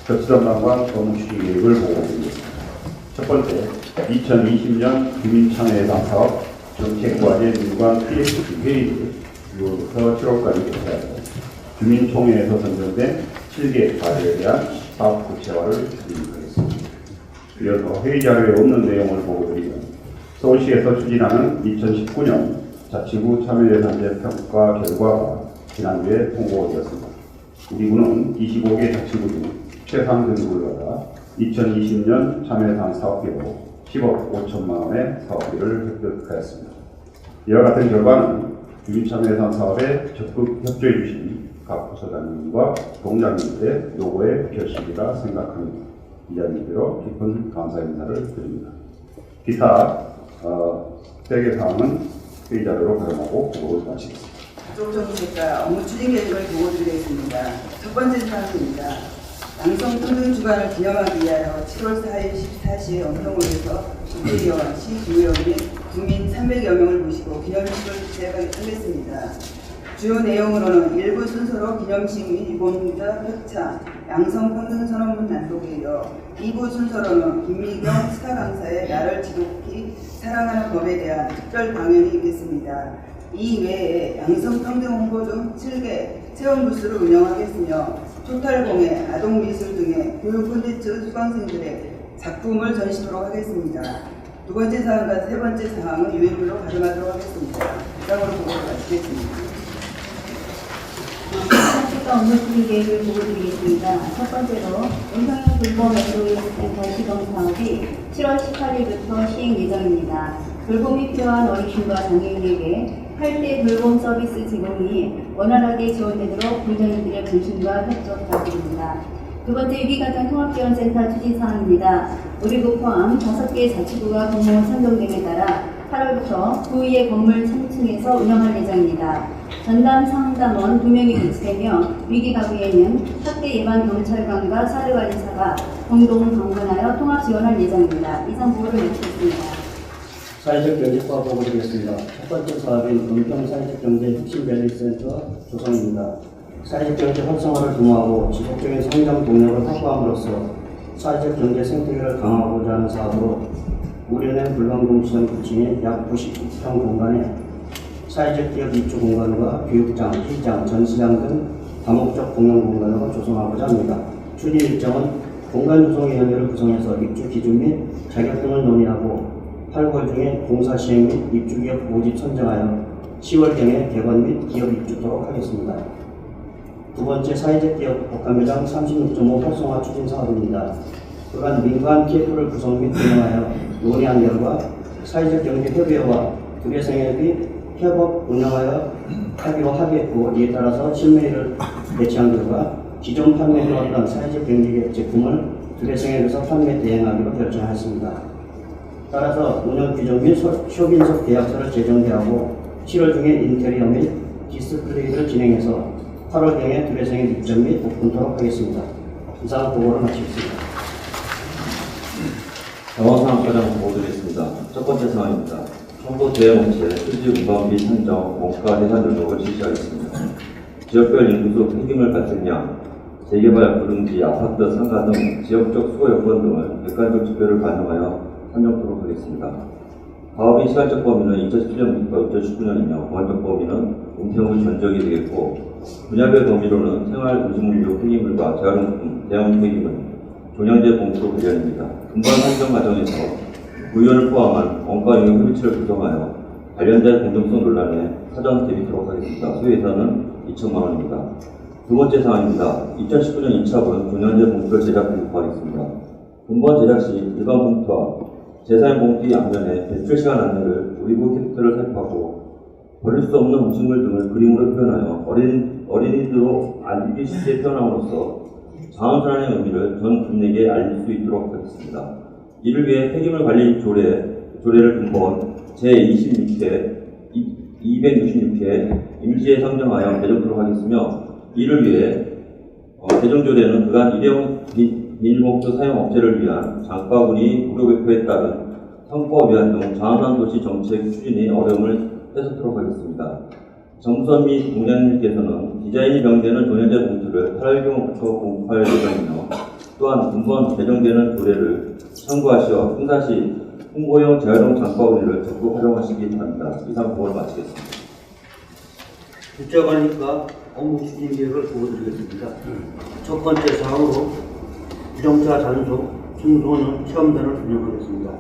적시전망과 업무추진 계획을 보고드리겠습니다. 첫 번째, 2020년 주민참여예산 사업 정책과제 민관 PSC 회의를 6월부터 7월까지 개최하고 주민총회에서 선정된 7개 과제에 대한 사업 구체화를 진행하겠습니다. 이어서 회의 자료에 없는 내용을 보고드리면 서울시에서 추진하는 2019년 자치구 참여예산제 평가 결과가 지난주에 통보되었습니다. 우리 구는 25개 자치구 중 최상 등급을 받아 2020년 참여예산 사업비로 10억 5천만 원의 사업비를 획득하였습니다. 이와 같은 결과는 주민참여예산 사업에 적극 협조해 주신 각 부서장님과 동장님들의 노고의 결실이라 생각합니다. 이 자리로 깊은 감사 인사를 드립니다. 기타 세개 사항은 회의 자료로 활용하고 보고를 마치겠습니다. 정책과 업무 추진 계획을 보고드리겠습니다. 첫 번째 사항입니다. 양성 평등 주간을 기념하기 위하여 7월 4일 14시에 엄평구에서 국회의원, 시주의원 및 국민 300여 명을 모시고 기념식을 시작하겠습니다. 주요 내용으로는 1부 순서로 기념식 및 유공자 협차, 양성평등선언문 낭독에 이어 2부 순서로는 김미경 스타 강사의 나를 지독히 사랑하는 법에 대한 특별 강연이 있겠습니다. 이 외에 양성평등 홍보 등 7개 체험 부스를 운영하겠으며 토탈공예, 아동미술 등의 교육 콘텐츠 수강생들의 작품을 전시토록 하겠습니다. 두 번째 사항과 세 번째 사항은 유엔부로 가져가도록 하겠습니다. 이상으로 보고를 마치겠습니다. 정책과 업무 추진 계획을 보고드리겠습니다. 첫 번째로 음성형 돌봄 SOS 센터 시범 사업이 7월 18일부터 시행 예정입니다. 돌봄이 필요한 어르신과 장애인에게 8대 돌봄 서비스 제공이 원활하게 지원되도록 공정인들의 관심과 협조 부탁드립니다. 두 번째, 위기가정 통합지원센터 추진사항입니다. 우리구 포함 5개 자치구가 공무원 선정됨에 따라 8월부터 구의회 건물 3층에서 운영할 예정입니다. 전담 상담원 2명이 배치되며 위기가구에는 학대 예방 경찰관과 사회관리사가 공동 방문하여 통합 지원할 예정입니다. 이상 보고를 마치겠습니다. 사회적 경제과 보고드리겠습니다. 첫 번째 사업인 은평 사회적 경제 혁신 밸리센터 조성입니다. 사회적 경제 활성화를 도모하고 지속적인 성장 동력을 확보함으로써 사회적 경제 생태계를 강화하고자 하는 사업으로 우려낸 불광동시장 9층의 약 90평 공간에 사회적 기업 입주 공간과 교육장, 회의장, 전시장 등 다목적 공용 공간으로 조성하고자 합니다. 추진 일정은 공간 조성위원회를 구성해서 입주 기준 및 자격 등을 논의하고 8, 9월 중에 공사 시행 및 입주기업 모집 선정하여 10월경에 개관 및 기업 입주토록 하겠습니다. 두 번째, 사회적 기업 복합매장 36.5 활성화 추진 사업입니다. 그간 민간 TF를 구성 및 운영하여 논의한 결과 사회적 경제 협의회와 두개생협이 협업 운영하여 하기로 합의했고, 이에 따라서 실무회의를 개최한 결과 기존 판매해왔던 사회적 경제 제품을 두개생협에서 판매 대행하기로 결정하였습니다. 따라서 운영 규정 및 쇼빈석 계약서를 제정하고 7월 중에 인테리어 및 디스플레이를 진행해서 8월경에 두개생협 입점 및 오픈토록 하겠습니다. 이상 보고를 마치겠습니다. 상황 과정 보고드리겠습니다. 첫 번째 사항입니다. 정부 대응업체 수지 운반비 산정, 원가 대산 등록을 실시하겠습니다. 지역별 인구수 폐기물 발생량, 재개발 부릉지, 아파트, 상가 등 지역적 수거 여건 등을 객관적 지표를 반영하여 산정토록 하겠습니다. 사업의 시간적 범위는 2017년부터 2019년이며 보안적 범위는 은퇴후 전적이 되겠고, 분야별 범위로는 생활 음식물류 폐기물과 재활용품, 대형 폐기물, 종량제 봉투로 관련입니다. 분반 산정 과정에서 구의원을 포함한 원가 용역 협의체를 구성하여 관련된 공정성 논란에 사전 대비토록 하겠습니다. 소요예산은 2천만 원입니다. 두 번째 사항입니다. 2019년 2차분 종량제 봉투를 제작 공급하겠습니다. 분번 제작 시 일반 봉투와 재사용 봉투의 앞면에 배출 시간 안내를 우리구 캐릭터를 삽입하고 버릴 수 없는 음식물 등을 그림으로 표현하여 어린이들로 알기 쉽게 표현함으로써 자원순환의 의미를 전 국민에게 알릴 수 있도록 하겠습니다. 이를 위해 폐기물 관리 조례를 근본 제26회, 266회 임시에 상정하여 개정토록 하겠으며, 이를 위해 개정조례는 그간 일회용 비닐봉투 사용 업체를 위한 장바구니 무료 배포에 따른 성과 위안 등 자원환 도시 정책 추진의 어려움을 해소토록 하겠습니다. 정부선 및 공장님께서는 디자인이 명되는 종량제 봉투를 8월경부터 공급할 예정이며, 또한 금번 개정되는 조례를 참고하시어 행사 시 홍보용 재활용 장바구니를 적극 활용하시기 바랍니다. 이상 보고를 마치겠습니다. 국제관리과 업무 추진 계획을 보고드리겠습니다. 첫 번째 사항으로 유정차 단속, 청소년 체험단을 운영하겠습니다.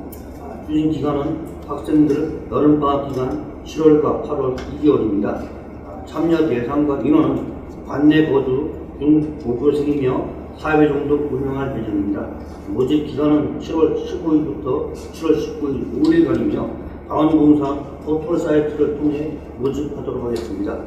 추진 기간은 학생들 여름방학 기간 7월과 8월 2개월입니다. 참여 대상과 인원은 관내 거주 중 고교생이며 4회 정도 운영할 예정입니다. 모집 기간은 7월 15일부터 7월 19일 5일간이며 자원봉사 포털 사이트를 통해 모집하도록 하겠습니다.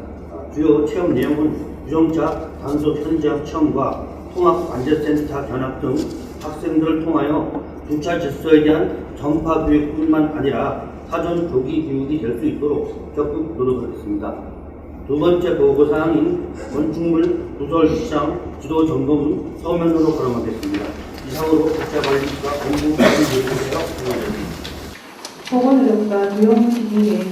주요 체험 내용은 유정차 단속 현장 체험과 통합관제센터 견학 등 학생들을 통하여 주차 질서에 대한 전파 교육뿐만 아니라 사전 조기 교육이 될 수 있도록 적극 노력하겠습니다. 두 번째 보고사항인 건축물 부설 시장 지도 점검은 서면으로 거론하겠습니다. 이상으로 국제관리과 업무 추진 계획에서 진행됩니다. 보건 노력과 교육 추진 계획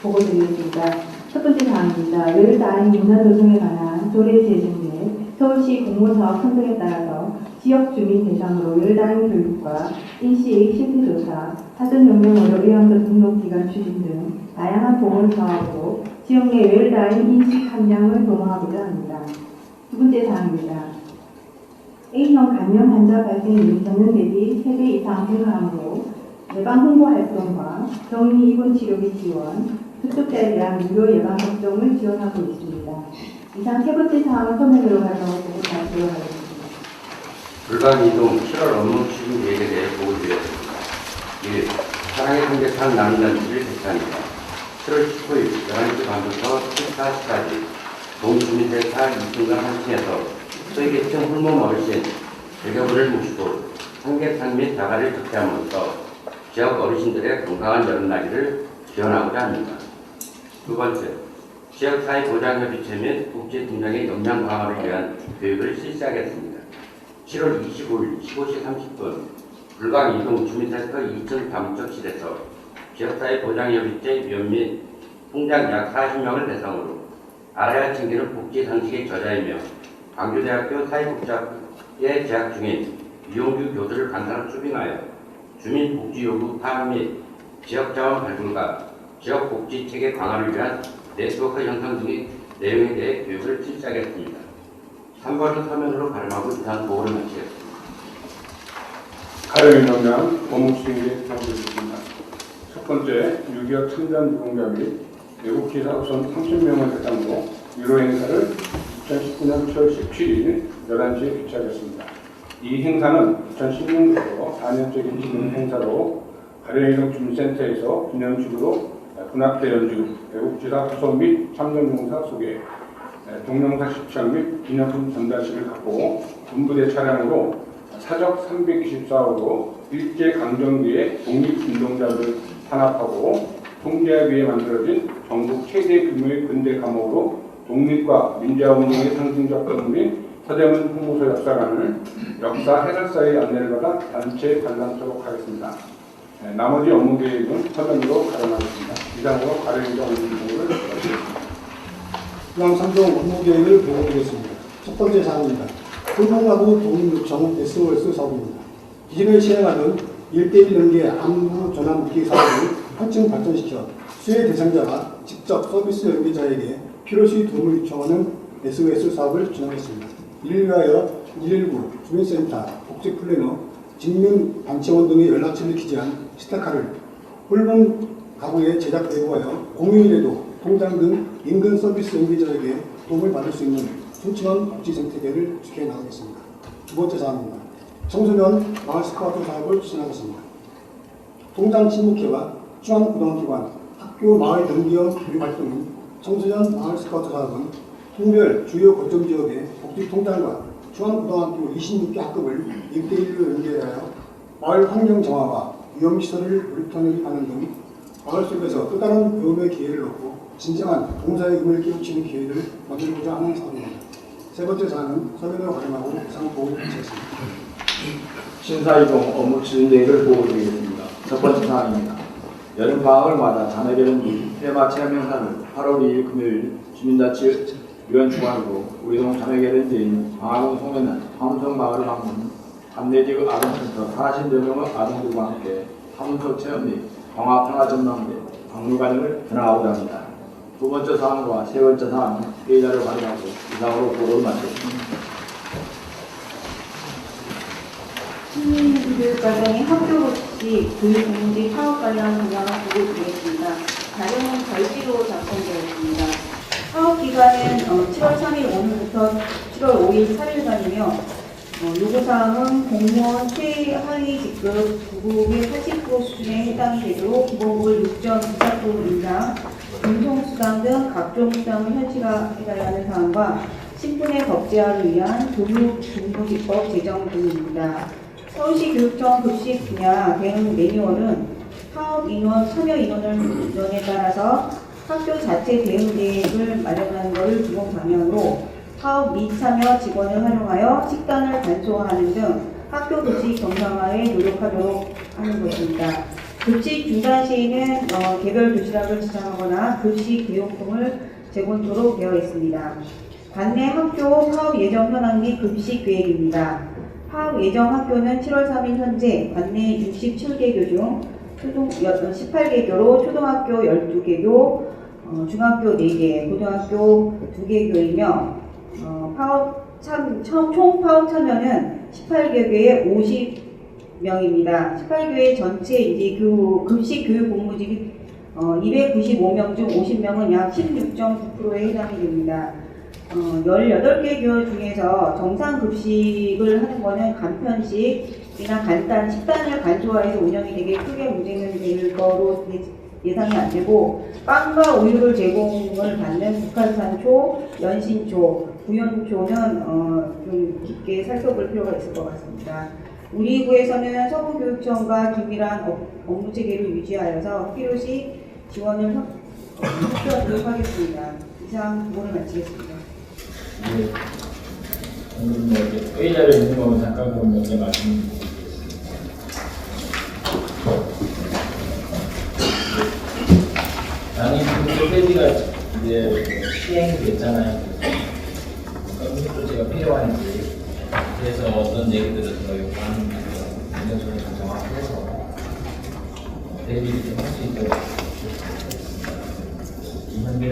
보고드리겠습니다. 첫 번째 사항입니다. 외래다인 문화 조성에 관한 조례 제정 및 서울시 공모사업 선정에 따라서 지역 주민 대상으로 외래다인 교육과 인식 실태조사, 사전연명으로 의원급 등록기간 추진 등 다양한 보건 사업으로 지역 내 외래다인 인식 함량을 도모하고자 합니다. 두 번째 사항입니다. A형 감염 환자 발생률 전년 대비 3배 이상 증가함으로 예방 홍보 활동과 격리 입원 치료비 지원, 접촉자에 대한 무료 예방 접종을 지원하고 있습니다. 이상 세 번째 사항은 서면으로 가져오고 발표를 하겠습니다. 불가이동 7월 업무 추진 계획에 대해 보고드리겠습니다. 1. 사랑의 삼계탕 나눔잔치를 개최합니다. 7월 19일 11시 반부터 14시까지 동주민센터 2층과 3층에서 소외계층 홀몸 어르신 100여 분을 모시고 삼계탕 및 다가를 접대함으로써 지역 어르신들의 건강한 여름나기를 지원하고자 합니다. 두 번째, 지역사회보장협의체 및 복지팀장의 역량 강화를 위한 교육을 실시하겠습니다. 7월 25일 15시 30분 불광이동 주민센터 2층 다목적실에서 지역사회보장협의체 위원 및 통장 약 40명을 대상으로 알아야 챙기는 복지상식의 저자이며 광주대학교 사회복지학에 재학 중인 이용규 교수를 간사로 추빙하여 주민복지요구 파악 및 지역자원 발굴과 지역복지체계 강화를 위한 네트워크 형성 등의 내용에 대해 교육을 실시하겠습니다. 3번은 서면으로 발음하고 이상 보고를 마치겠습니다. 가령의 역량 업무 추진에 보고드리겠습니다. 첫 번째, 6.25 참전 유공자 및 외국기사 우선 30명을 대상으로 유로 행사를 2019년 7월 17일 11시에 개최하겠습니다. 이 행사는 2016년부터 4년째 진행 행사로 가령의 주민센터에서 기념식으로 군악대 연주, 외국지사 후손 및 참전용사 소개, 동영상 시청 및 기념품 전달식을 갖고 군부대 차량으로 사적 324호로 일제강점기의 독립운동자들을 탄압하고 통제하기 위해 만들어진 전국 최대 규모의 근대 감옥으로 독립과 민주화운동의 상징적 건물인 서대문 홍보소 역사관을 역사 해설사의 안내를 받아 단체 관람하도록 하겠습니다. 나머지 업무 계획은 서면으로 가름하겠습니다. 이상으로 가령의 업무 보고를 마치겠습니다. 중앙 3종 업무 계획을 보고드리겠습니다. 첫 번째 사항입니다. 소상가구 독립요청 SOS 사업입니다. 기존에 시행하던 1:1 연계 안부 전화 묻기 사업을 한층 발전시켜 수혜 대상자가 직접 서비스 연계자에게 필요시 도움을 요청하는 SOS 사업을 진행했습니다. 이를 위하여 119, 주민센터, 복지플래너, 직민단체원 등의 연락처를 기재한 스티커를 홀몸 가구에 제작 배부하여 공휴일에도 통장 등 인근 서비스 연계자에게 도움을 받을 수 있는 순천원 복지생태계를 지켜 나가겠습니다. 두 번째 사항입니다. 청소년 마을 스카우트 사업을 추진하겠습니다. 통장 친목회와 중앙고등기관, 학교 마을 연계형 교육활동인 청소년 마을 스카우트 사업은 통별 주요 거점 지역의 복지통장과 중앙고등학교 26개 학급을 1:1로 연계하여 마을 환경 정화와 위험시설을 놀이터널이 가는 등 마을 속에서 또 다른 배움의 기회를 얻고 진정한 봉사의 의미를 깨우치는 기회를 만들고자 하는 사업입니다. 세 번째 사항은 서면으로 발음하고 이상 보고를 마치겠습니다. 신사이동 업무 추진 계획을 보고드리겠습니다. 첫 번째 사항입니다. 여름방학을 맞아 자매결혼 및 테마 체험 행사를 8월 2일 금요일 주민자치위원 주관으로 우리동 자매결혼지인 방화동 송내면 황성마을을 방문 감내지구 아동센터 40여 명의 아동들과 함께 사문서 체험 및 광화평화전망대 박물관을 전화하고자 합니다. 두 번째 사항과 세 번째 사항 회의자를 발의하고 이상으로 보도를 마치겠습니다. 시민교육과정의 학교복지 교육공지 파업 관련 동향을 보고 드리겠습니다. 자료는 별지로 작성되어 있습니다. 파업 기간은 7월 3일 오늘부터 7월 5일 4일간이며 요구사항은 공무원 최하위 직급 9급의 80% 수준에 해당이 되도록 기본급을 6.24% 인상, 공통수당 등 각종 수당을 현실화해달라는 사항과 신분의 법제화를 위한 교육공부기법 제정 등입니다. 서울시 교육청 급식 분야 대응 매뉴얼은 사업 인원, 참여 인원에 따라서 학교 자체 대응 계획을 마련하는 것을 기본 방향으로 사업 미참여 직원을 활용하여 식단을 간소화하는 등 학교 급식 정상화에 노력하도록 하는 것입니다. 급식 중단 시에는 개별 도시락을 지정하거나 급식 교육품을 제공토록 되어 있습니다. 관내 학교 파업 예정 현황 및 급식 계획입니다. 파업 예정 학교는 7월 3일 현재 관내 67개교 중 초등 18개교로 초등학교 12개교, 중학교 4개, 고등학교 2개교이며 총 파업 참여는 18개교에 50명입니다. 18교회 전체 이제 급식 교육 공무직이 295명 중 50명은 약 16.9%에 해당이 됩니다. 18개 교 중에서 정상 급식을 하는 것은 간편식이나 간단 식단을 간소화해서 운영이 되게 크게 문제는 될 거로 예상이 안 되고, 빵과 우유를 제공을 받는 북한산초, 연신초, 구연초는 좀 깊게 살펴볼 필요가 있을 것 같습니다. 우리 구에서는 서부교육청과 긴밀한 업무 체계를 유지하여서 필요시 지원을 확대하도록 하겠습니다. 이상 부분을 마치겠습니다. 네. 오늘 회의자료 있는 거면 잠깐 그럼 먼저 말씀드리겠습니다. 당연히 그 페이지가 이제 시행이 됐잖아요. 어떤 조치가 필요한지, 그래서 어떤 얘기들을 더 요구하는지 인력을 좀 정확해서 대비를 좀 할 수 있도록 현재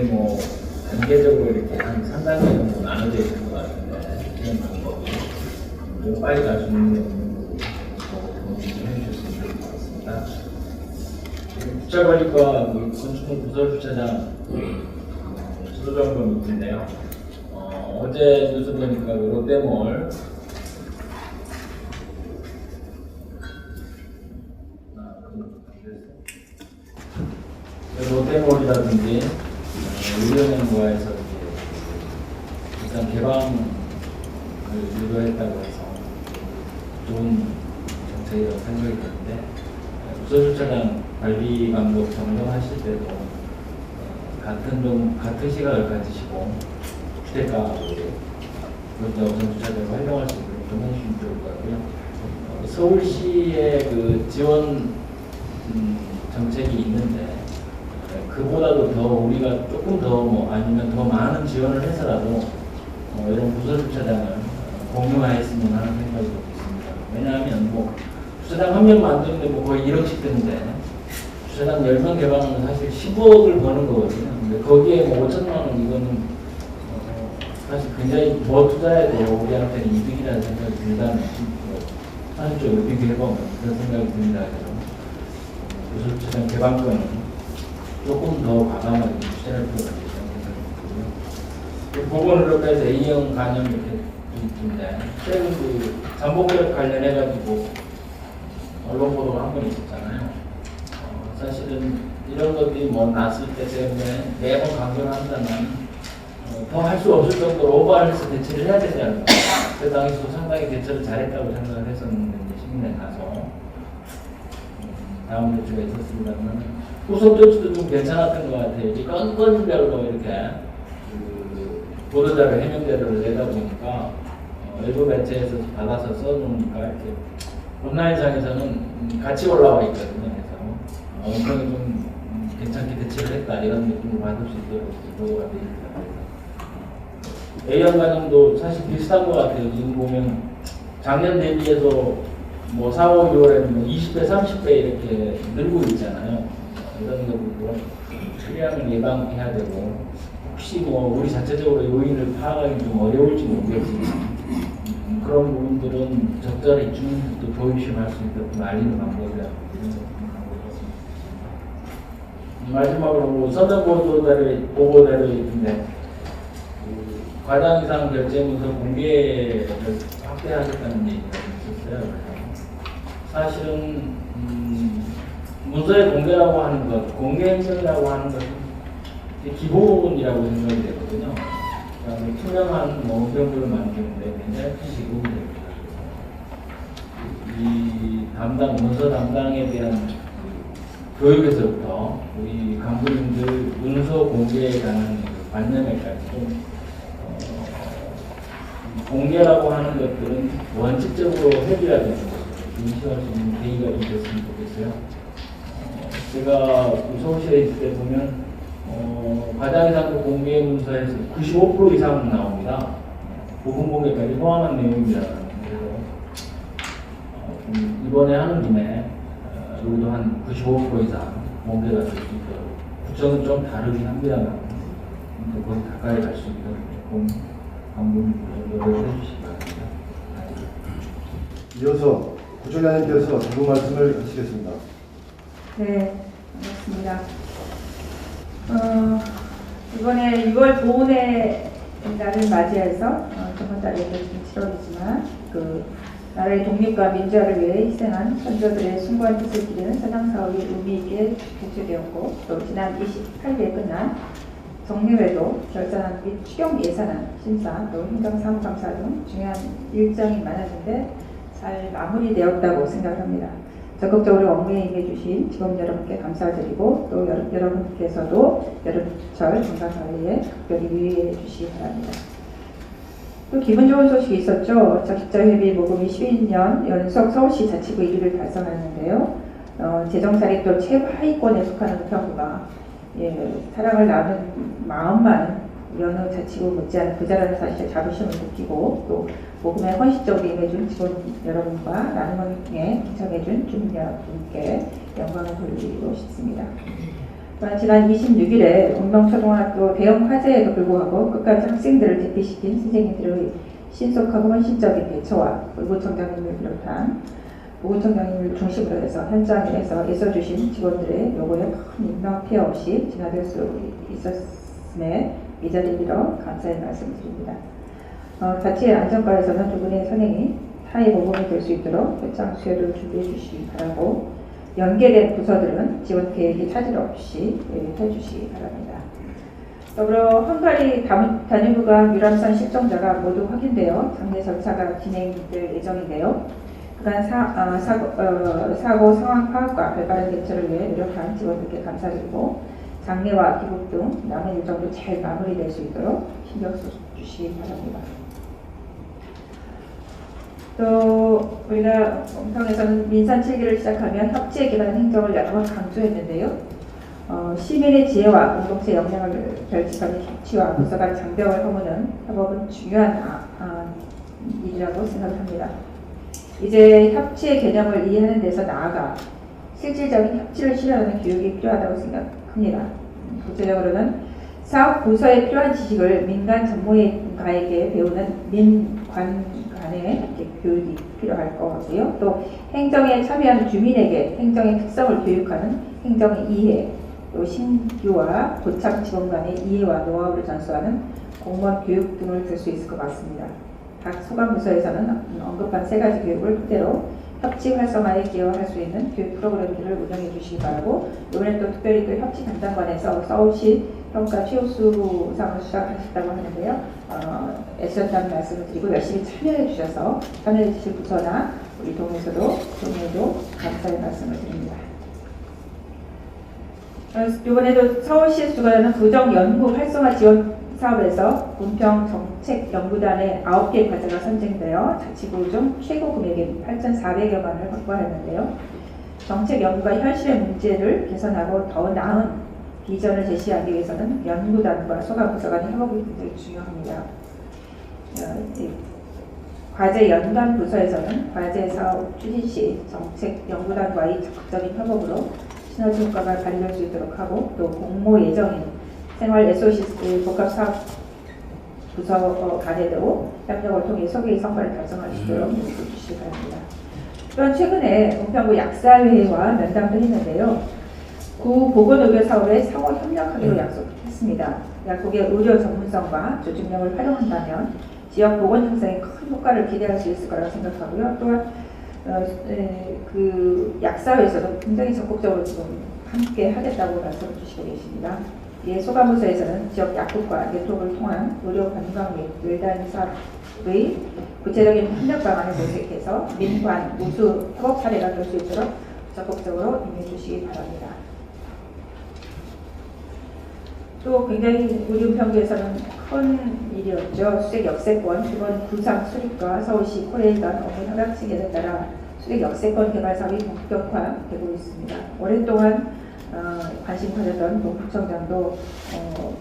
단계적으로 이렇게 한 3단계 정도 나눠져 있는 것 같은데, 그런 방법이 좀 빨리 갈 수 있는 도움을 좀 해주셨으면 좋을 것 같습니다. 주차관리과 건축물 부설주차장 수도점검 밑인데요. 어제 뉴스 보니까 롯데몰 롯데몰이라든지 의료연구원에서 일단 개방을 유도했다고 해서 좋은 정책이라고 생각이 드는데, 부설주차장 관리 감독 점검하실 때도 같은 시각을 가지시고 주택가 그것도 주차장을 활용할 수 있도록 좀 해주시면 좋을 것 같고요. 서울시의 그 지원 정책이 있는데, 그보다도 더 우리가 조금 더 아니면 더 많은 지원을 해서라도 이런 부설주차장을 공유화했으면 하는 생각이 있습니다. 왜냐하면 주차장 한 명 만드는데 거의 1억씩 드는데, 주차장 10명 개방하면 사실 15억을 버는 거거든요. 근데 거기에 5천만 원 이거는 사실 굉장히 더 투자해도 우리한테는 이득이라는 생각이 들다는 한쪽으로 비교해보면 그런 생각이 듭니다. 그래서 부설주차장 개방권은 조금 더 과감하게 투자할 필요가 있다고 생각이 들고요. 보건의료과 해서 A형 간염 이렇게 있는데, 최근 그 잠복력 관련해가지고 언론 보도가 한 번 있었잖아요. 사실은 이런 것들이 났을 때 때문에 매번 강조를 한다면 더 할 수 없을 정도로 오버해서 대처를 해야 되지 않을까. 그 당시도 상당히 대처를 잘했다고 생각을 했었는데, 시민에 가서 다음 조치가 있었습니다만 후속 조치도 좀 괜찮았던 것 같아요. 이게 건별로 이렇게 보도자료 해명자료를 내다 보니까 외부 매체에서 받아서 써놓으니까 이렇게 온라인상에서는 같이 올라와 있거든요. 그래서 엄청나게 좀 괜찮게 대처를 했다 이런 느낌을 받을 수 있도록 보도가 되어 있습니다. A형 간염도 사실 비슷한 것 같아요. 지금 보면 작년 대비해서 뭐 4, 5, 6월에는 뭐 20배, 30배 이렇게 늘고 있잖아요. 이런 것도 처리하는 예방해야 되고, 혹시 뭐 우리 자체적으로 요인을 파악하기 좀 어려울지 모르겠지만 그런 부분들은 적절히 주민들도 조심할 수 있도록 알리는 방법이라고 생각합니다. 마지막으로 뭐 서면 보고대로 있는데 과당 이상 결제문서 공개를 확대하겠다는 얘기가 있었어요. 사실은 문서의 공개라고 하는 것, 공개 행정이라고 하는 것은 기본이라고 생각이 되거든요. 그다음에 투명한 원평들을 만드는데 굉장히 큰 기본이 됩니다. 이 문서 담당에 대한 교육에서부터 우리 간부님들 문서 공개에 관한 관념에까지 좀 공개라고 하는 것들은 원칙적으로 해결해야 되는 거죠. 인식할 수 있는 계기가 있었으면 좋겠어요. 제가 서울시에 있을 때 보면 과장 이상도 공개 문서에서 95% 이상 나옵니다. 부분 공개까지 포함한 내용입니다. 그래서 이번에 하는 김에 우리도 한 95% 이상 공개가 될 수 있도록 구청은 좀 다르긴 합니다만 거기 가까이 갈 수 있도록 조금 간부님들 노력해 주시기 바랍니다. 이어서 구청장님께서 주부 말씀을 하시겠습니다. 네, 반갑습니다. 이번에 6월 보훈의 날을 맞이해서 저번 달에 7월이지만 나라의 독립과 민주화를 위해 희생한 선조들의 숭고한 뜻을 기리는 사당사업이 의미 있게 개최되었고, 또 지난 28일에 끝난 정례회도 결산안 및 추경 예산안 심사, 또 행정사무감사 등 중요한 일정이 많았는데 잘 마무리되었다고 생각합니다. 적극적으로 업무에 임해주신 직원 여러분께 감사드리고, 또 여러분께서도 여름철 건강관리에 특별히 유의해 주시기 바랍니다. 또 기분 좋은 소식이 있었죠. 적십자회비 모금이 12년 연속 서울시 자치구 1위를 달성하는데요. 재정사립도 최하위권에 속하는 우편부가 사랑을 나눈 마음만 여느 자치구 못지않은 부자라는 사실에 자부심을 느끼고, 또 모금에 헌신적으로 임해준 직원 여러분과 나눔에 기청해준 주민 여러분께 영광을 돌리고 싶습니다. 또한 지난 26일에 운명초등학교 대형 화재에도 불구하고 끝까지 학생들을 대피시킨 선생님들의 신속하고 헌신적인 대처와 의무청장님을 비롯한 보훈청장님을 중심으로 해서 현장에서 애써주신 직원들의 요구에 큰 인명 피해 없이 진화될 수 있었음에 이 자리에 빌어 감사의 말씀을 드립니다. 자치의 안전과에서는 두 분의 선행이 타의 모범이 될 수 있도록 현장 수혜를 준비해 주시기 바라고, 연계된 부서들은 지원 계획이 차질 없이 해주시기 바랍니다. 더불어 헝가리 단유부가 유람선 실종자가 모두 확인되어 장례 절차가 진행될 예정인데요. 그간 사고 상황 파악과 발빠른 대처를 위해 노력한 직원들께 감사드리고, 장례와 귀국 등 남은 일정도 잘 마무리될 수 있도록 신경 써주시기 바랍니다. 또 우리가 공평에서는 민산 7기를 시작하면 협치에 기반한 행정을 여러 번 강조했는데요. 시민의 지혜와 공동체 역량을 결집하는 협치와 부서 간 장벽을 허무는 협업은 중요한 일이라고 생각합니다. 이제 협치의 개념을 이해하는 데서 나아가 실질적인 협치를 실현하는 교육이 필요하다고 생각합니다. 구체적으로는 사업 부서에 필요한 지식을 민간 전문가에게 배우는 민관간의 교육이 필요할 것 같고요. 또 행정에 참여하는 주민에게 행정의 특성을 교육하는 행정의 이해, 또 신규와 고착 직원 간의 이해와 노하우를 전수하는 공무원 교육 등을 들 수 있을 것 같습니다. 각 소관부서에서는 언급한 세 가지 교육을 토대로 협치 활성화에 기여할 수 있는 교육 프로그램들을 운영해 주시기 바라고, 이번에 또 특별히 또 협치 담당관에서 서울시 평가 최우수상을 수상하셨다고 하는데요. 애쓰셨다는 말씀을 드리고 열심히 참여해 주셔서 참여해 주실 부서나 우리 동에도 감사의 말씀을 드립니다. 이번에도 서울시에서 주관하는 부정연구 활성화 지원 사업에서 문평정책연구단의 9개 과제가 선정되어 자치구 중 최고 금액인 8,400여만 원을 확보하였는데요. 정책연구가 현실의 문제를 개선하고 더 나은 비전을 제시하기 위해서는 연구단과 소관부서 간의 협업이 굉장히 중요합니다. 과제 연관 부서에서는 과제 사업 추진 시 정책 연구단과의 적극적인 협업으로 시너지 효과가 발휘될 수 있도록 하고, 또 공모 예정인 생활 SOC 복합 사업 부서 간에도 협력을 통해 소개의 성과를 달성할 수 있도록 노력해 주시기 바랍니다. 또한 최근에 은평구 약사회와 면담도 했는데요. 구 보건의료 사업에 상호 협력하기로 약속했습니다. 약국의 의료 전문성과 조직력을 활용한다면 지역 보건 형성에 큰 효과를 기대할 수 있을 거라고 생각하고요. 또한 그 약사회에서도 굉장히 적극적으로 지금 함께 하겠다고 말씀을 주시고 계십니다. 이에 소감부서에서는 지역 약국과 네트워크를 통한 의료 관광 및 외단 사업의 구체적인 협력 방안을 모색해서 민관, 우수 협업 사례가 될 수 있도록 적극적으로 임해 주시기 바랍니다. 또 굉장히 우리 은평구에서는 큰 일이었죠. 수색 역세권 기본 구상 수립과 서울시 코레일 간 업무 협약 체계에 따라 수색 역세권 개발 사업이 본격화되고 있습니다. 오랫동안 관심 가졌던 동구청장도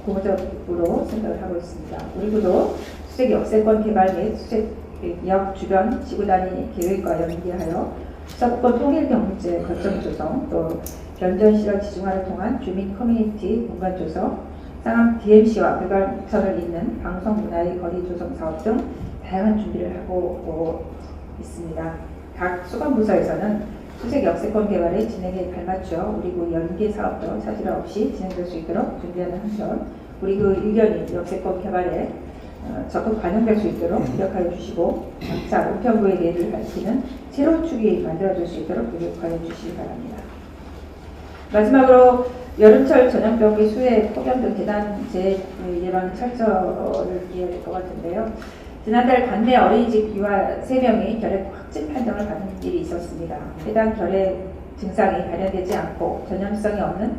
고무적으로 생각을 하고 있습니다. 우리 구도 수색 역세권 개발 및 수색역 주변 지구 단위 계획과 연계하여 수도권 통일 경제 거점 조성, 또 변전 실현 지중화를 통한 주민 커뮤니티 공간 조성, 상암 DMC와 불가선을 잇는 방송 문화의 거리 조성 사업 등 다양한 준비를 하고 있습니다. 각 수관부서에서는 수색 역세권 개발의 진행에 발맞춰 우리 구 연계 사업도 차질 없이 진행될 수 있도록 준비하는 한편, 우리 구 의견이 역세권 개발에 적극 반영될 수 있도록 노력하여 주시고, 각자 은평구의 예를 밝히는 새로운 축이 만들어질 수 있도록 노력하여 주시기 바랍니다. 마지막으로 여름철 전염병의 수해, 폭염 등 대단재해 예방 철저를 이해해야 될 것 같은데요. 지난달 관내 어린이집 유아 3명이 결핵 확진 판정을 받은 일이 있었습니다. 해당 결핵 증상이 발현되지 않고 전염성이 없는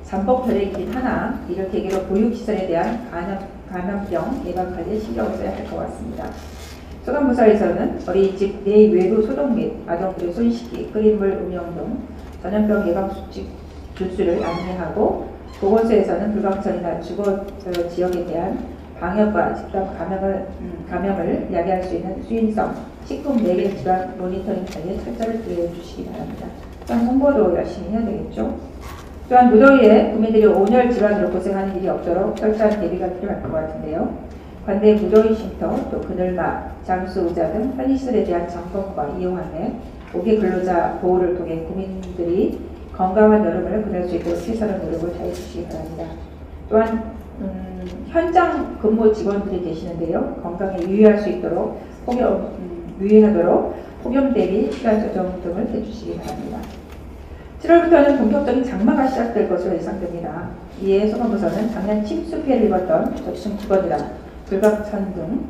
잠복 결핵이긴 하나, 이를 계기로 보육시설에 대한 감염병 예방 관리에 신경을 써야 할 것 같습니다. 소방부서에서는 어린이집 내 외부 소독 및 아동들의 손 씻기, 끓인 물 음용 등 전염병 예방 수칙 준수를 안내하고, 보건소에서는 불광천이나 주거 지역에 대한 방역과 집단 감염을 야기할 수 있는 수인성 식품 내개 질환 모니터링 관리에 철저를 기울여 주시기 바랍니다. 또한 홍보도 열심히 해야 되겠죠. 또한 무더위에 국민들이 온열 질환으로 고생하는 일이 없도록 철저한 대비가 필요할 것 같은데요. 관내 무더위 쉼터, 또 그늘막, 잠수 의자 등 편의시설에 대한 점검과 이용함에 고객 근로자 보호를 통해 국민들이 건강한 여름을 보낼 수 있도록 최선의 노력을 다해 주시기 바랍니다. 또한 현장 근무 직원들이 계시는데요. 건강에 유의할 수 있도록 유의하도록 폭염 대비 시간 조정 등을 해주시기 바랍니다. 7월부터는 본격적인 장마가 시작될 것으로 예상됩니다. 이에 소방부서는 작년 침수 피해를 입었던 저층 직원이나 불광천 등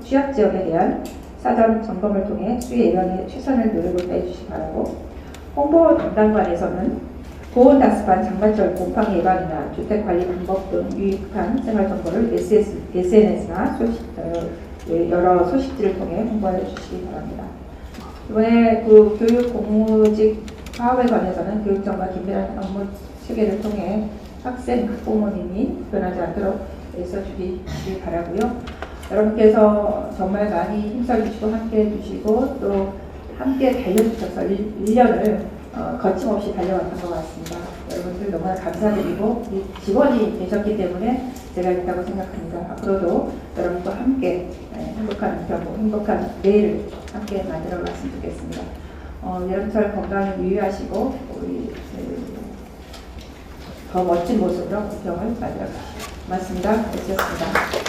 취약 지역에 대한 사전 점검을 통해 수해 예방에 최선의 노력을 다해주시기 바라고, 홍보 담당관에서는 보온 다습한 장마철 곰팡이 예방이나 주택관리 방법 등 유익한 생활정보를 SNS나 여러 소식지를 통해 홍보해 주시기 바랍니다. 이번에 그 교육 공무직 파업에 관해서는 교육청과 긴밀한 업무 체계를 통해 학생, 학부모님이 변하지 않도록 애써주시기 바라고요. 여러분께서 정말 많이 힘써주시고 함께해 주시고 또 함께 달려주셔서 1년을 거침없이 달려왔던 것 같습니다. 여러분들 너무나 감사드리고 직원이 되셨기 때문에 제가 있다고 생각합니다. 앞으로도 여러분과 함께 행복한 은평구, 행복한 내일을 함께 만들어 갔으면 좋겠습니다. 여름철 건강에 유의하시고 우리 더 멋진 모습으로 은평을 만들어 가시죠. 고맙습니다. 애쓰셨습니다.